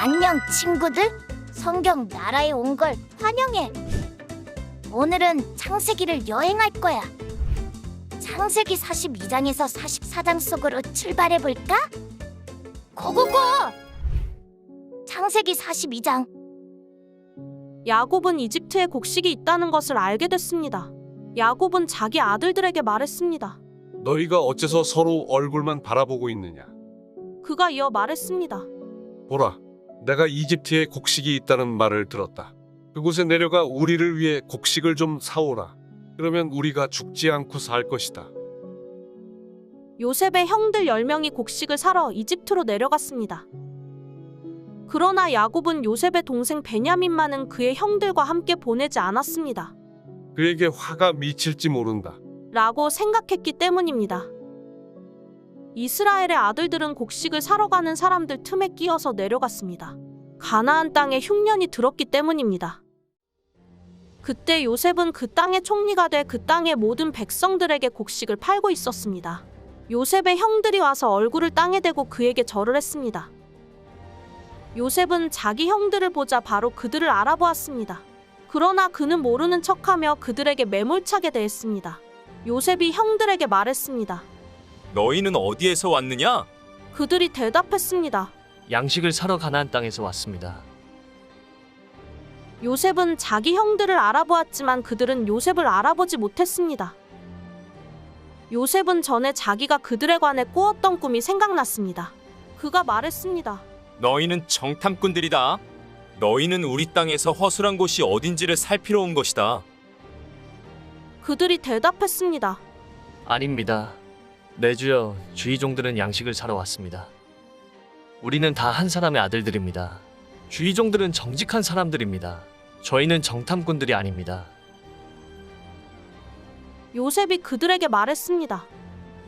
안녕 친구들. 성경 나라에 온 걸 환영해. 오늘은 창세기를 여행할 거야. 창세기 42장에서 44장 속으로 출발해 볼까? 고고고! 창세기 42장. 야곱은 이집트에 곡식이 있다는 것을 알게 됐습니다. 야곱은 자기 아들들에게 말했습니다. 너희가 어째서 서로 얼굴만 바라보고 있느냐? 그가 이어 말했습니다. 보라, 내가 이집트에 곡식이 있다는 말을 들었다. 그곳에 내려가 우리를 위해 곡식을 좀 사오라. 그러면 우리가 죽지 않고 살 것이다. 요셉의 형들 10명이 곡식을 사러 이집트로 내려갔습니다. 그러나 야곱은 요셉의 동생 베냐민만은 그의 형들과 함께 보내지 않았습니다. 그에게 화가 미칠지 모른다. 라고 생각했기 때문입니다. 이스라엘의 아들들은 곡식을 사러 가는 사람들 틈에 끼어서 내려갔습니다. 가나안 땅에 흉년이 들었기 때문입니다. 그때 요셉은 그 땅의 총리가 돼 그 땅의 모든 백성들에게 곡식을 팔고 있었습니다. 요셉의 형들이 와서 얼굴을 땅에 대고 그에게 절을 했습니다. 요셉은 자기 형들을 보자 바로 그들을 알아보았습니다. 그러나 그는 모르는 척하며 그들에게 매몰차게 대했습니다. 요셉이 형들에게 말했습니다. 너희는 어디에서 왔느냐? 그들이 대답했습니다. 양식을 사러 가나안 땅에서 왔습니다. 요셉은 자기 형들을 알아보았지만 그들은 요셉을 알아보지 못했습니다. 요셉은 전에 자기가 그들에 관해 꾸었던 꿈이 생각났습니다. 그가 말했습니다. 너희는 정탐꾼들이다. 너희는 우리 땅에서 허술한 곳이 어딘지를 살피러 온 것이다. 그들이 대답했습니다. 아닙니다. 내 주여, 주의 종들은 양식을 사러 왔습니다. 우리는 다 한 사람의 아들들입니다. 주의 종들은 정직한 사람들입니다. 저희는 정탐꾼들이 아닙니다. 요셉이 그들에게 말했습니다.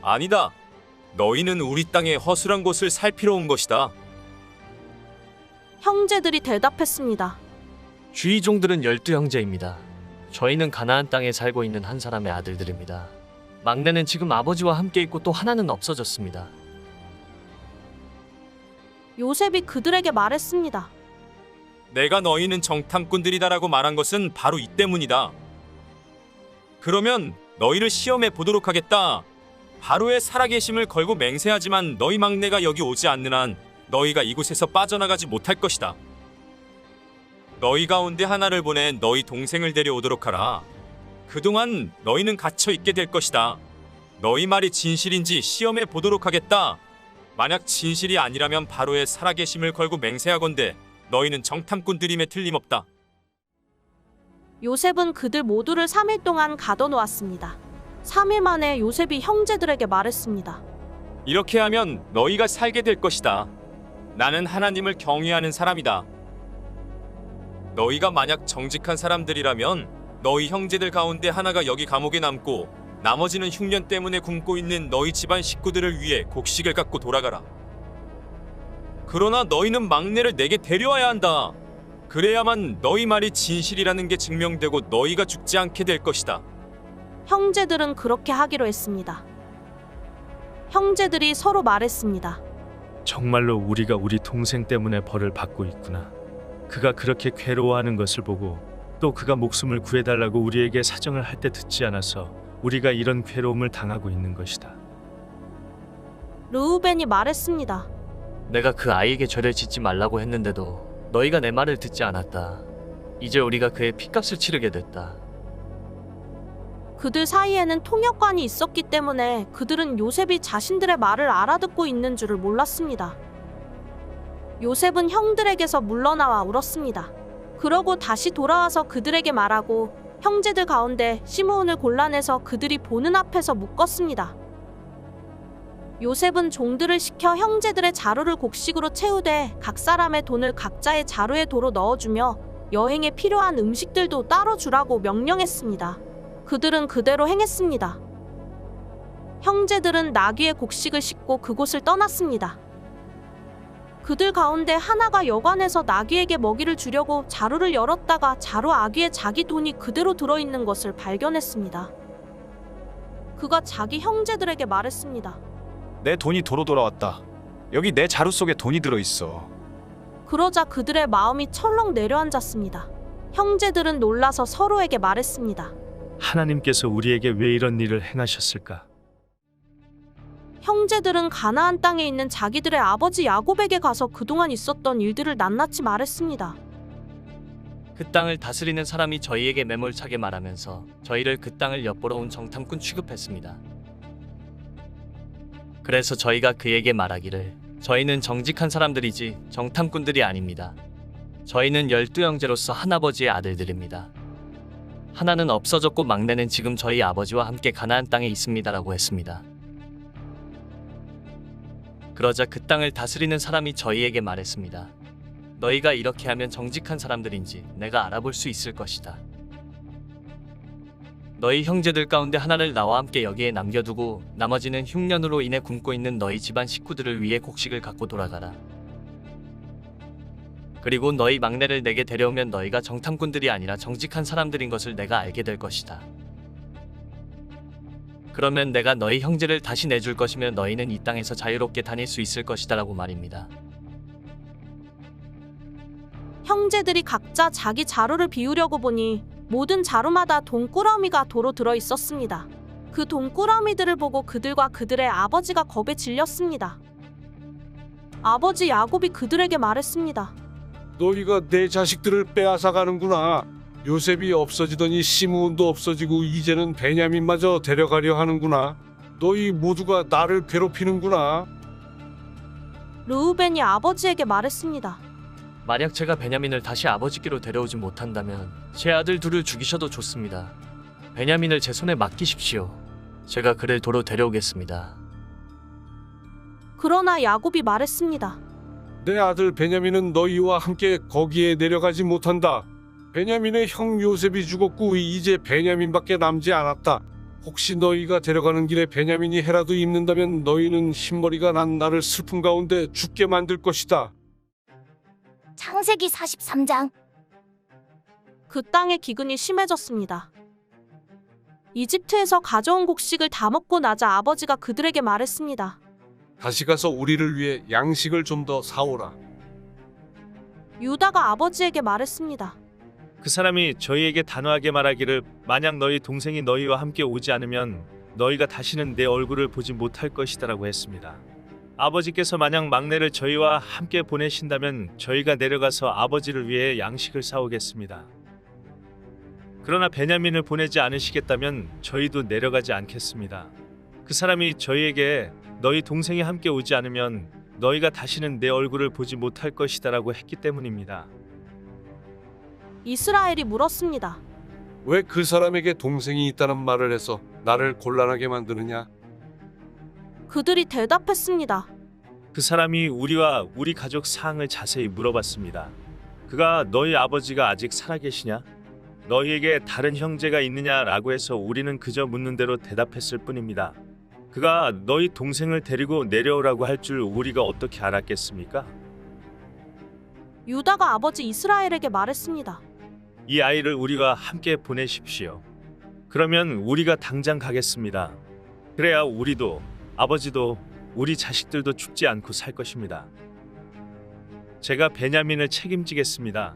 아니다. 너희는 우리 땅의 허술한 곳을 살피러 온 것이다. 형제들이 대답했습니다. 주의 종들은 12형제입니다. 저희는 가나안 땅에 살고 있는 한 사람의 아들들입니다. 막내는 지금 아버지와 함께 있고 또 하나는 없어졌습니다. 요셉이 그들에게 말했습니다. 내가 너희는 정탐꾼들이다라고 말한 것은 바로 이 때문이다. 그러면 너희를 시험해 보도록 하겠다. 바로의 살아계심을 걸고 맹세하지만 너희 막내가 여기 오지 않는 한 너희가 이곳에서 빠져나가지 못할 것이다. 너희 가운데 하나를 보내 너희 동생을 데려오도록 하라. 그동안 너희는 갇혀 있게 될 것이다. 너희 말이 진실인지 시험해 보도록 하겠다. 만약 진실이 아니라면 바로의 살아계심을 걸고 맹세하건대 너희는 정탐꾼들임에 틀림없다. 요셉은 그들 모두를 3일 동안 가둬놓았습니다. 3일 만에 요셉이 형제들에게 말했습니다. 이렇게 하면 너희가 살게 될 것이다. 나는 하나님을 경외하는 사람이다. 너희가 만약 정직한 사람들이라면 너희 형제들 가운데 하나가 여기 감옥에 남고 나머지는 흉년 때문에 굶고 있는 너희 집안 식구들을 위해 곡식을 갖고 돌아가라. 그러나 너희는 막내를 내게 데려와야 한다. 그래야만 너희 말이 진실이라는 게 증명되고 너희가 죽지 않게 될 것이다. 형제들은 그렇게 하기로 했습니다. 형제들이 서로 말했습니다. 정말로 우리가 우리 동생 때문에 벌을 받고 있구나. 그가 그렇게 괴로워하는 것을 보고 또 그가 목숨을 구해달라고 우리에게 사정을 할 때 듣지 않아서 우리가 이런 괴로움을 당하고 있는 것이다. 르우벤이 말했습니다. 내가 그 아이에게 죄를 짓지 말라고 했는데도 너희가 내 말을 듣지 않았다. 이제 우리가 그의 핏값을 치르게 됐다. 그들 사이에는 통역관이 있었기 때문에 그들은 요셉이 자신들의 말을 알아듣고 있는 줄을 몰랐습니다. 요셉은 형들에게서 물러나와 울었습니다. 그러고 다시 돌아와서 그들에게 말하고 형제들 가운데 시므온을 골라내서 그들이 보는 앞에서 묶었습니다. 요셉은 종들을 시켜 형제들의 자루를 곡식으로 채우되 각 사람의 돈을 각자의 자루에 도로 넣어주며 여행에 필요한 음식들도 따로 주라고 명령했습니다. 그들은 그대로 행했습니다. 형제들은 나귀의 곡식을 싣고 그곳을 떠났습니다. 그들 가운데 하나가 여관에서 나귀에게 먹이를 주려고 자루를 열었다가 자루 아귀에 자기 돈이 그대로 들어있는 것을 발견했습니다. 그가 자기 형제들에게 말했습니다. 내 돈이 도로 돌아왔다. 여기 내 자루 속에 돈이 들어있어. 그러자 그들의 마음이 철렁 내려앉았습니다. 형제들은 놀라서 서로에게 말했습니다. 하나님께서 우리에게 왜 이런 일을 행하셨을까? 형제들은 가나안 땅에 있는 자기들의 아버지 야곱에게 가서 그동안 있었던 일들을 낱낱이 말했습니다. 그 땅을 다스리는 사람이 저희에게 매몰차게 말하면서 저희를 그 땅을 엿보러 온 정탐꾼 취급했습니다. 그래서 저희가 그에게 말하기를 저희는 정직한 사람들이지 정탐꾼들이 아닙니다. 저희는 12형제로서 한아버지의 아들들입니다. 하나는 없어졌고 막내는 지금 저희 아버지와 함께 가나안 땅에 있습니다라고 했습니다. 그러자 그 땅을 다스리는 사람이 저희에게 말했습니다. 너희가 이렇게 하면 정직한 사람들인지 내가 알아볼 수 있을 것이다. 너희 형제들 가운데 하나를 나와 함께 여기에 남겨두고 나머지는 흉년으로 인해 굶고 있는 너희 집안 식구들을 위해 곡식을 갖고 돌아가라. 그리고 너희 막내를 내게 데려오면 너희가 정탐꾼들이 아니라 정직한 사람들인 것을 내가 알게 될 것이다. 그러면 내가 너희 형제를 다시 내줄 것이며 너희는 이 땅에서 자유롭게 다닐 수 있을 것이다 라고 말입니다. 형제들이 각자 자기 자루를 비우려고 보니 모든 자루마다 돈꾸러미가 도로 들어 있었습니다. 그 돈꾸러미들을 보고 그들과 그들의 아버지가 겁에 질렸습니다. 아버지 야곱이 그들에게 말했습니다. 너희가 내 자식들을 빼앗아 가는구나. 요셉이 없어지더니 시므온도 없어지고 이제는 베냐민마저 데려가려 하는구나. 너희 모두가 나를 괴롭히는구나. 르우벤이 아버지에게 말했습니다. 만약 제가 베냐민을 다시 아버지께로 데려오지 못한다면 제 아들 둘을 죽이셔도 좋습니다. 베냐민을 제 손에 맡기십시오. 제가 그를 도로 데려오겠습니다. 그러나 야곱이 말했습니다. 내 아들 베냐민은 너희와 함께 거기에 내려가지 못한다. 베냐민의 형 요셉이 죽었고 이제 베냐민밖에 남지 않았다. 혹시 너희가 데려가는 길에 베냐민이 해라도 입는다면 너희는 흰머리가 난 나를 슬픔 가운데 죽게 만들 것이다. 창세기 43장. 그 땅의 기근이 심해졌습니다. 이집트에서 가져온 곡식을 다 먹고 나자 아버지가 그들에게 말했습니다. 다시 가서 우리를 위해 양식을 좀 더 사오라. 유다가 아버지에게 말했습니다. 그 사람이 저희에게 단호하게 말하기를 만약 너희 동생이 너희와 함께 오지 않으면 너희가 다시는 내 얼굴을 보지 못할 것이다라고 했습니다. 아버지께서 만약 막내를 저희와 함께 보내신다면 저희가 내려가서 아버지를 위해 양식을 사오겠습니다. 그러나 베냐민을 보내지 않으시겠다면 저희도 내려가지 않겠습니다. 그 사람이 저희에게 너희 동생이 함께 오지 않으면 너희가 다시는 내 얼굴을 보지 못할 것이다라고 했기 때문입니다. 이스라엘이 물었습니다. 왜 그 사람에게 동생이 있다는 말을 해서 나를 곤란하게 만드느냐? 그들이 대답했습니다. 그 사람이 우리와 우리 가족 사항을 자세히 물어봤습니다. 그가 너희 아버지가 아직 살아계시냐? 너희에게 다른 형제가 있느냐라고 해서 우리는 그저 묻는 대로 대답했을 뿐입니다. 그가 너희 동생을 데리고 내려오라고 할 줄 우리가 어떻게 알았겠습니까? 유다가 아버지 이스라엘에게 말했습니다. 이 아이를 우리가 함께 보내십시오. 그러면 우리가 당장 가겠습니다. 그래야 우리도 아버지도 우리 자식들도 죽지 않고 살 것입니다. 제가 베냐민을 책임지겠습니다.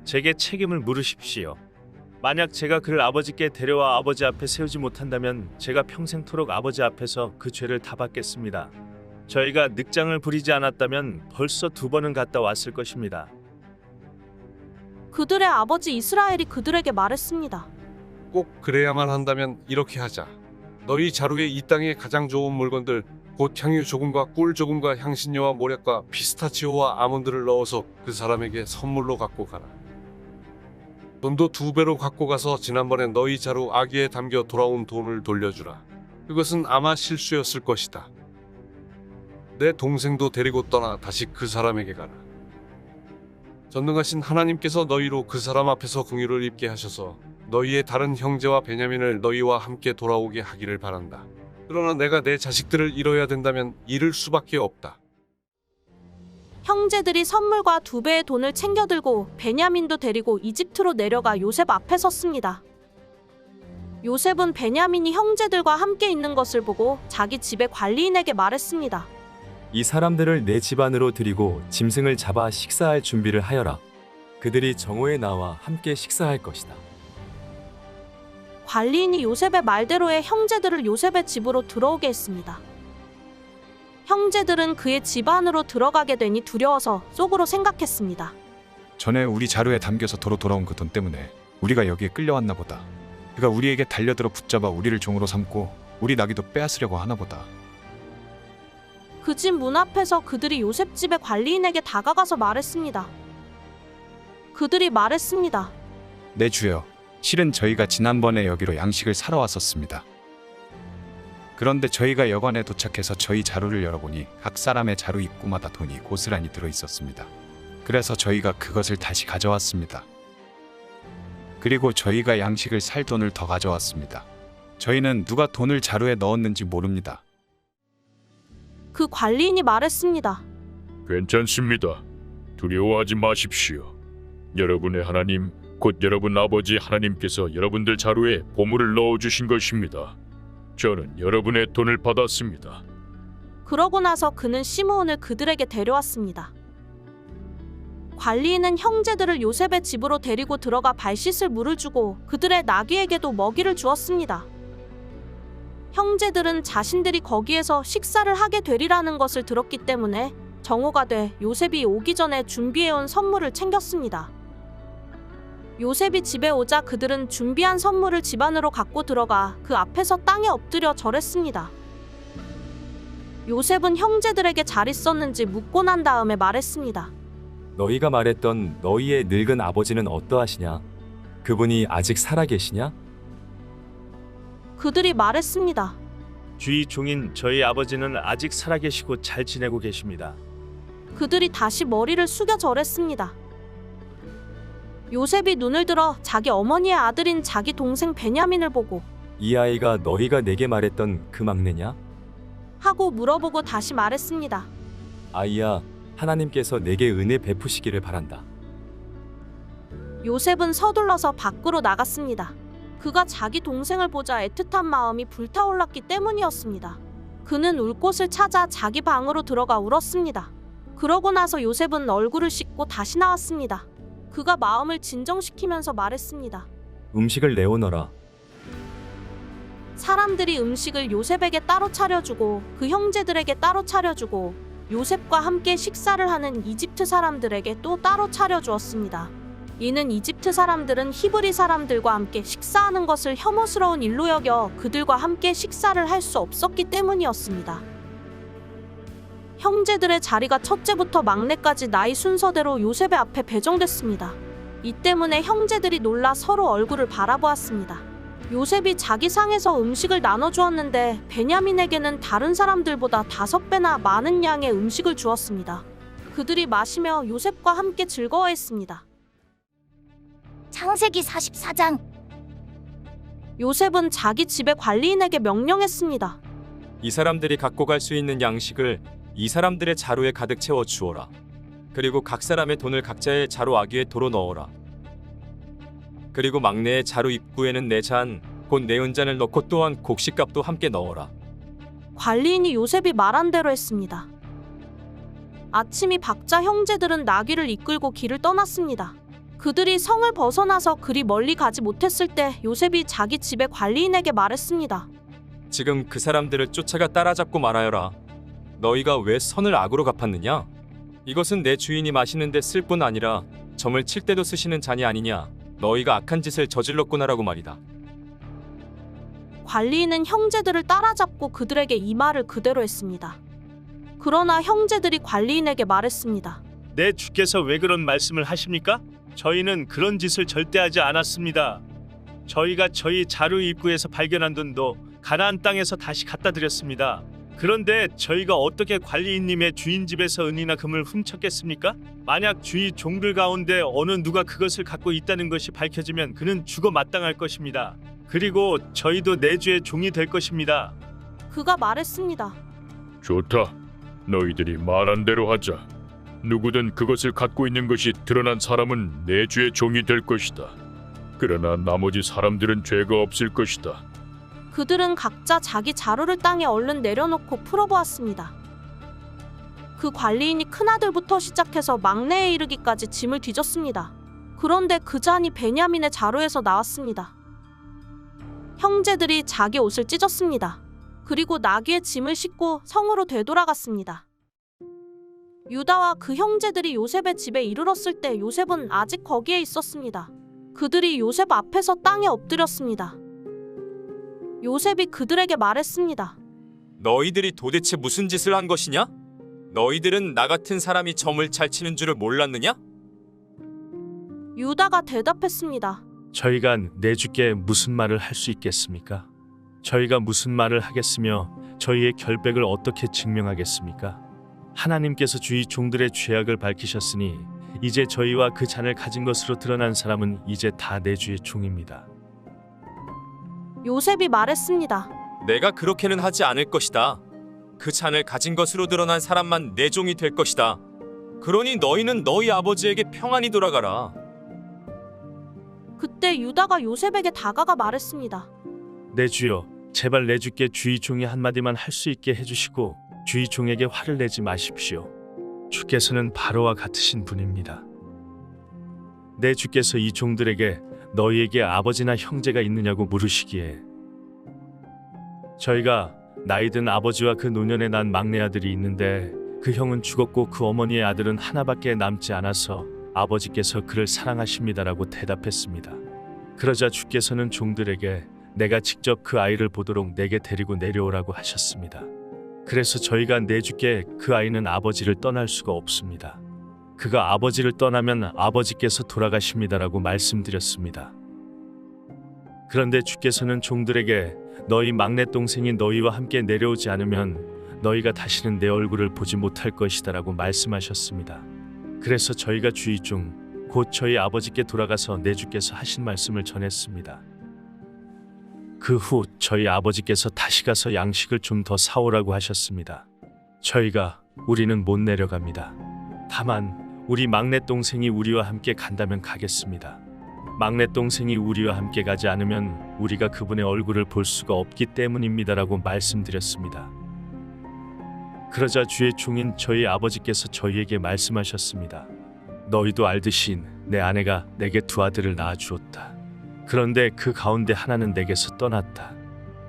제게 책임을 물으십시오. 만약 제가 그를 아버지께 데려와 아버지 앞에 세우지 못한다면 제가 평생토록 아버지 앞에서 그 죄를 다 받겠습니다. 저희가 늑장을 부리지 않았다면 벌써 2번은 갔다 왔을 것입니다. 그들의 아버지 이스라엘이 그들에게 말했습니다. 꼭 그래야만 한다면 이렇게 하자. 너희 자루에 이 땅의 가장 좋은 물건들 곧 향유 조금과 꿀 조금과 향신료와 모략과 피스타치오와 아몬드를 넣어서 그 사람에게 선물로 갖고 가라. 돈도 2배로 갖고 가서 지난번에 너희 자루 아기에 담겨 돌아온 돈을 돌려주라. 그것은 아마 실수였을 것이다. 내 동생도 데리고 떠나 다시 그 사람에게 가라. 전능하신 하나님께서 너희로 그 사람 앞에서 긍휼을 입게 하셔서 너희의 다른 형제와 베냐민을 너희와 함께 돌아오게 하기를 바란다. 그러나 내가 내 자식들을 잃어야 된다면 잃을 수밖에 없다. 형제들이 선물과 2배의 돈을 챙겨들고 베냐민도 데리고 이집트로 내려가 요셉 앞에 섰습니다. 요셉은 베냐민이 형제들과 함께 있는 것을 보고 자기 집의 관리인에게 말했습니다. 이 사람들을 내 집안으로 들이고 짐승을 잡아 식사할 준비를 하여라. 그들이 정오에 나와 함께 식사할 것이다. 관리인이 요셉의 말대로의 형제들을 요셉의 집으로 들어오게 했습니다. 형제들은 그의 집 안으로 들어가게 되니 두려워서 속으로 생각했습니다. 전에 우리 자루에 담겨서 도로 돌아온 그 돈 때문에 우리가 여기에 끌려왔나 보다. 그가 우리에게 달려들어 붙잡아 우리를 종으로 삼고 우리 나귀도 빼앗으려고 하나 보다. 그 집 문 앞에서 그들이 요셉 집의 관리인에게 다가가서 말했습니다. 그들이 말했습니다. 내 주여, 실은 저희가 지난번에 여기로 양식을 사러 왔었습니다. 그런데 저희가 여관에 도착해서 저희 자루를 열어보니 각 사람의 자루 입구마다 돈이 고스란히 들어있었습니다. 그래서 저희가 그것을 다시 가져왔습니다. 그리고 저희가 양식을 살 돈을 더 가져왔습니다. 저희는 누가 돈을 자루에 넣었는지 모릅니다. 그 관리인이 말했습니다. 괜찮습니다. 두려워하지 마십시오. 여러분의 하나님, 곧 여러분 아버지 하나님께서 여러분들 자루에 보물을 넣어주신 것입니다. 저는 여러분의 돈을 받았습니다. 그러고 나서 그는 시므온을 그들에게 데려왔습니다. 관리인은 형제들을 요셉의 집으로 데리고 들어가 발 씻을 물을 주고 그들의 나귀에게도 먹이를 주었습니다. 형제들은 자신들이 거기에서 식사를 하게 되리라는 것을 들었기 때문에 정오가 돼 요셉이 오기 전에 준비해온 선물을 챙겼습니다. 요셉이 집에 오자 그들은 준비한 선물을 집 안으로 갖고 들어가 그 앞에서 땅에 엎드려 절했습니다. 요셉은 형제들에게 잘 있었는지 묻고 난 다음에 말했습니다. 너희가 말했던 너희의 늙은 아버지는 어떠하시냐? 그분이 아직 살아계시냐? 그들이 말했습니다. 주의 종인 저희 아버지는 아직 살아계시고 잘 지내고 계십니다. 그들이 다시 머리를 숙여 절했습니다. 요셉이 눈을 들어 자기 어머니의 아들인 자기 동생 베냐민을 보고 이 아이가 너희가 내게 말했던 그 막내냐? 하고 물어보고 다시 말했습니다. 아이야, 하나님께서 내게 은혜 베푸시기를 바란다. 요셉은 서둘러서 밖으로 나갔습니다. 그가 자기 동생을 보자 애틋한 마음이 불타올랐기 때문이었습니다. 그는 울 곳을 찾아 자기 방으로 들어가 울었습니다. 그러고 나서 요셉은 얼굴을 씻고 다시 나왔습니다. 그가 마음을 진정시키면서 말했습니다. 음식을 내오너라. 사람들이 음식을 요셉에게 따로 차려주고 그 형제들에게 따로 차려주고 요셉과 함께 식사를 하는 이집트 사람들에게 또 따로 차려주었습니다. 이는 이집트 사람들은 히브리 사람들과 함께 식사하는 것을 혐오스러운 일로 여겨 그들과 함께 식사를 할 수 없었기 때문이었습니다. 형제들의 자리가 첫째부터 막내까지 나이 순서대로 요셉의 앞에 배정됐습니다. 이 때문에 형제들이 놀라 서로 얼굴을 바라보았습니다. 요셉이 자기 상에서 음식을 나눠주었는데 베냐민에게는 다른 사람들보다 5배나 많은 양의 음식을 주었습니다. 그들이 마시며 요셉과 함께 즐거워했습니다. 창세기 44장. 요셉은 자기 집의 관리인에게 명령했습니다. 이 사람들이 갖고 갈 수 있는 양식을 이 사람들의 자루에 가득 채워 주어라. 그리고 각 사람의 돈을 각자의 자루 아귀에 도로 넣어라. 그리고 막내의 자루 입구에는 내 잔, 곧 내 은잔을 넣고 또한 곡식값도 함께 넣어라. 관리인이 요셉이 말한 대로 했습니다. 아침이 밝자 형제들은 나귀를 이끌고 길을 떠났습니다. 그들이 성을 벗어나서 그리 멀리 가지 못했을 때 요셉이 자기 집의 관리인에게 말했습니다. 지금 그 사람들을 쫓아가 따라잡고 말하여라. 너희가 왜 선을 악으로 갚았느냐? 이것은 내 주인이 마시는데 쓸 뿐 아니라 점을 칠 때도 쓰시는 잔이 아니냐? 너희가 악한 짓을 저질렀구나라고 말이다. 관리인은 형제들을 따라잡고 그들에게 이 말을 그대로 했습니다. 그러나 형제들이 관리인에게 말했습니다. 내 주께서 왜 그런 말씀을 하십니까? 저희는 그런 짓을 절대 하지 않았습니다. 저희가 저희 자루 입구에서 발견한 돈도 가나안 땅에서 다시 갖다 드렸습니다. 그런데 저희가 어떻게 관리인님의 주인 집에서 은이나 금을 훔쳤겠습니까? 만약 주의 종들 가운데 어느 누가 그것을 갖고 있다는 것이 밝혀지면 그는 죽어 마땅할 것입니다. 그리고 저희도 내 주의 종이 될 것입니다. 그가 말했습니다. 좋다. 너희들이 말한 대로 하자. 누구든 그것을 갖고 있는 것이 드러난 사람은 내 주의 종이 될 것이다. 그러나 나머지 사람들은 죄가 없을 것이다. 그들은 각자 자기 자루를 땅에 얼른 내려놓고 풀어보았습니다. 그 관리인이 큰아들부터 시작해서 막내에 이르기까지 짐을 뒤졌습니다. 그런데 그 잔이 베냐민의 자루에서 나왔습니다. 형제들이 자기 옷을 찢었습니다. 그리고 나귀의 짐을 싣고 성으로 되돌아갔습니다. 유다와 그 형제들이 요셉의 집에 이르렀을 때 요셉은 아직 거기에 있었습니다. 그들이 요셉 앞에서 땅에 엎드렸습니다. 요셉이 그들에게 말했습니다. 너희들이 도대체 무슨 짓을 한 것이냐? 너희들은 나 같은 사람이 점을 잘 치는 줄을 몰랐느냐? 유다가 대답했습니다. 저희가 내 주께 무슨 말을 할 수 있겠습니까? 저희가 무슨 말을 하겠으며 저희의 결백을 어떻게 증명하겠습니까? 하나님께서 주의 종들의 죄악을 밝히셨으니 이제 저희와 그 잔을 가진 것으로 드러난 사람은 이제 다 내 주의 종입니다. 요셉이 말했습니다. 내가 그렇게는 하지 않을 것이다. 그 잔을 가진 것으로 드러난 사람만 내 종이 될 것이다. 그러니 너희는 너희 아버지에게 평안히 돌아가라. 그때 유다가 요셉에게 다가가 말했습니다. 내 주여, 제발 내 주께 주의 종이 한마디만 할 수 있게 해주시고 주의 종에게 화를 내지 마십시오. 주께서는 바로와 같으신 분입니다. 내 주께서 이 종들에게 너희에게 아버지나 형제가 있느냐고 물으시기에 저희가 나이든 아버지와 그 노년에 난 막내 아들이 있는데 그 형은 죽었고 그 어머니의 아들은 하나밖에 남지 않아서 아버지께서 그를 사랑하십니다라고 대답했습니다. 그러자 주께서는 종들에게 내가 직접 그 아이를 보도록 내게 데리고 내려오라고 하셨습니다. 그래서 저희가 내 주께 그 아이는 아버지를 떠날 수가 없습니다. 그가 아버지를 떠나면 아버지께서 돌아가십니다라고 말씀드렸습니다. 그런데 주께서는 종들에게 너희 막내 동생이 너희와 함께 내려오지 않으면 너희가 다시는 내 얼굴을 보지 못할 것이다라고 말씀하셨습니다. 그래서 저희가 주의 종 곧 저희 아버지께 돌아가서 내 주께서 하신 말씀을 전했습니다. 그 후 저희 아버지께서 다시 가서 양식을 좀 더 사오라고 하셨습니다. 저희가 우리는 못 내려갑니다. 다만 우리 막내 동생이 우리와 함께 간다면 가겠습니다. 막내 동생이 우리와 함께 가지 않으면 우리가 그분의 얼굴을 볼 수가 없기 때문입니다라고 말씀드렸습니다. 그러자 주의 종인 저희 아버지께서 저희에게 말씀하셨습니다. 너희도 알듯이 내 아내가 내게 두 아들을 낳아주었다. 그런데 그 가운데 하나는 내게서 떠났다.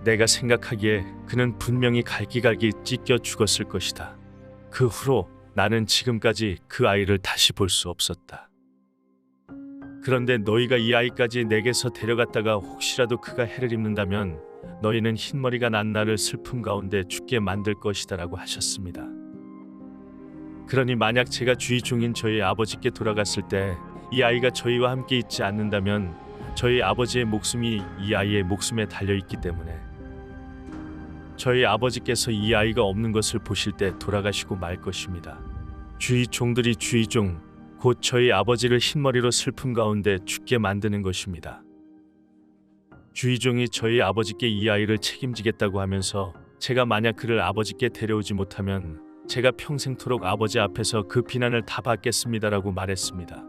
내가 생각하기에 그는 분명히 갈기갈기 찢겨 죽었을 것이다. 그 후로 나는 지금까지 그 아이를 다시 볼 수 없었다. 그런데 너희가 이 아이까지 내게서 데려갔다가 혹시라도 그가 해를 입는다면 너희는 흰머리가 난 나를 슬픔 가운데 죽게 만들 것이다라고 하셨습니다. 그러니 만약 제가 주의 종인 저희 아버지께 돌아갔을 때 이 아이가 저희와 함께 있지 않는다면 저희 아버지의 목숨이 이 아이의 목숨에 달려있기 때문에 저희 아버지께서 이 아이가 없는 것을 보실 때 돌아가시고 말 것입니다. 주의 종들이 주의 종 곧 저희 아버지를 흰머리로 슬픔 가운데 죽게 만드는 것입니다. 주의 종이 저희 아버지께 이 아이를 책임지겠다고 하면서 제가 만약 그를 아버지께 데려오지 못하면 제가 평생토록 아버지 앞에서 그 비난을 다 받겠습니다라고 말했습니다.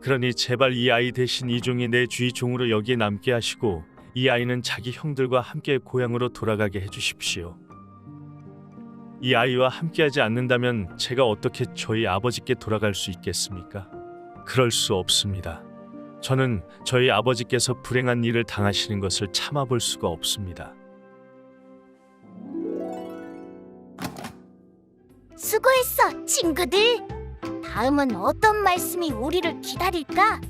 그러니 제발 이 아이 대신 이 종이 내 주의 종으로 여기에 남게 하시고 이 아이는 자기 형들과 함께 고향으로 돌아가게 해주십시오. 이 아이와 함께하지 않는다면 제가 어떻게 저희 아버지께 돌아갈 수 있겠습니까? 그럴 수 없습니다. 저는 저희 아버지께서 불행한 일을 당하시는 것을 참아볼 수가 없습니다. 수고했어, 친구들. 다음은 어떤 말씀이 우리를 기다릴까?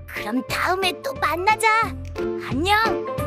그럼 다음에 또 만나자. 안녕.